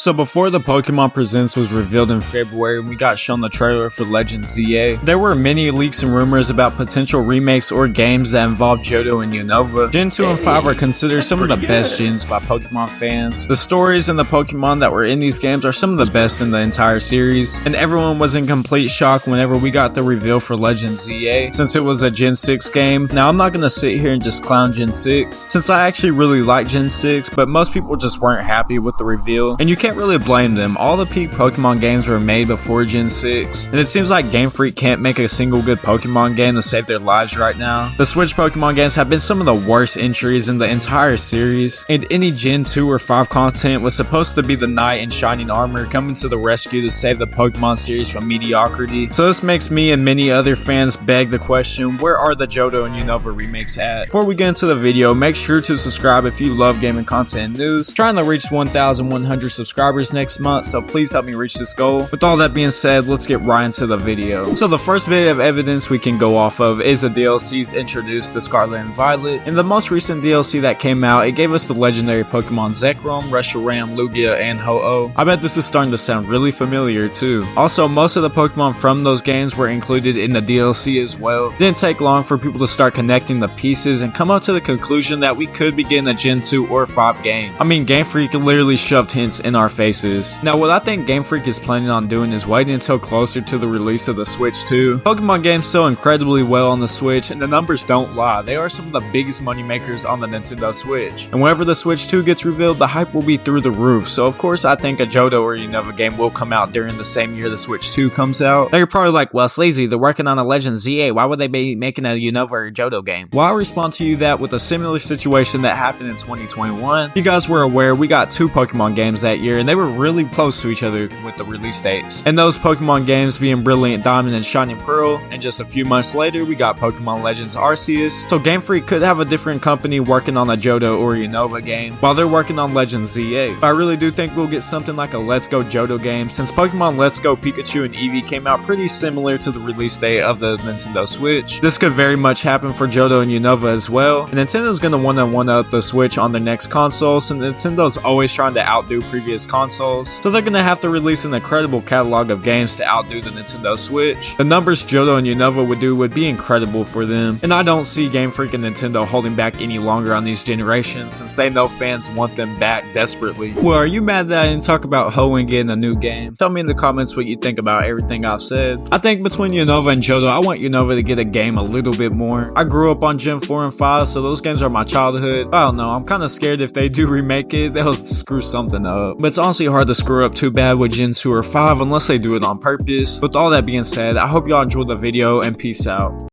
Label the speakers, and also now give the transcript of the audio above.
Speaker 1: So before the Pokemon Presents was revealed in February and we got shown the trailer for Legends ZA, there were many leaks and rumors about potential remakes or games that involved Johto and Unova. Gen 2 and 5 are considered some of the best gens by Pokemon fans. The stories and the Pokemon that were in these games are some of the best in the entire series, and everyone was in complete shock whenever we got the reveal for Legends ZA, since it was a Gen 6 game. Now I'm not gonna sit here and just clown Gen 6, since I actually really like Gen 6, but most people just weren't happy with the reveal, and you can't really blame them. All the peak Pokemon games were made before Gen 6, and it seems like Gamefreak can't make a single good Pokemon game to save their lives right now. The Switch Pokemon games have been some of the worst entries in the entire series, and any Gen 2 or 5 content was supposed to be the knight in shining armor coming to the rescue to save the Pokemon series from mediocrity. So this makes me and many other fans beg the question, where are the Johto and Unova remakes at? Before we get into the video, make sure to subscribe if you love gaming content and news. Trying to reach 1,100 subscribers next month, so please help me reach this goal. With all that being said, let's get right into the video. So the first bit of evidence we can go off of is the DLCs introduced to Scarlet and Violet. In the most recent DLC that came out, it gave us the legendary Pokemon Zekrom, Reshiram, Lugia, and Ho-Oh. I bet this is starting to sound really familiar too. Also, most of the Pokemon from those games were included in the DLC as well. Didn't take long for people to start connecting the pieces and come up to the conclusion that we could be getting a Gen 2 or 5 game. I mean, Game Freak literally shoved hints in our faces. Now, what I think Game Freak is planning on doing is waiting until closer to the release of the Switch 2. Pokemon games sell incredibly well on the Switch, and the numbers don't lie. They are some of the biggest money makers on the Nintendo Switch. And whenever the Switch 2 gets revealed, the hype will be through the roof. So of course, I think a Johto or Unova game will come out during the same year the Switch 2 comes out. Now you're probably like, well, Sleezy, they're working on a Legends ZA. Why would they be making a Unova or Johto game? Well, I respond to you that with a similar situation that happened in 2021. You guys were aware we got 2 Pokemon games that year, and they were really close to each other with the release dates. And those Pokemon games being Brilliant Diamond and Shining Pearl, and just a few months later we got Pokemon Legends Arceus. So Game Freak could have a different company working on a Johto or Unova game while they're working on Legends ZA. But I really do think we'll get something like a Let's Go Johto game, since Pokemon Let's Go Pikachu and Eevee came out pretty similar to the release date of the Nintendo Switch. This could very much happen for Johto and Unova as well, and Nintendo's gonna wanna one-up the Switch on their next console, since Nintendo's always trying to outdo previous consoles, so they're gonna have to release an incredible catalog of games to outdo the Nintendo Switch. The numbers Johto and Unova would do would be incredible for them, and I don't see Game Freak and Nintendo holding back any longer on these generations, since they know fans want them back desperately. Well, are you mad that I didn't talk about Ho-Oh getting a new game? Tell me in the comments what you think about everything I've said. I think between Unova and Johto, I want Unova to get a game a little bit more. I grew up on Gen 4 and 5, so those games are my childhood. I don't know, I'm kind of scared if they do remake it, they'll screw something up. But it's honestly hard to screw up too bad with Gen 2 or 5 unless they do it on purpose. With all that being said, I hope y'all enjoyed the video and peace out.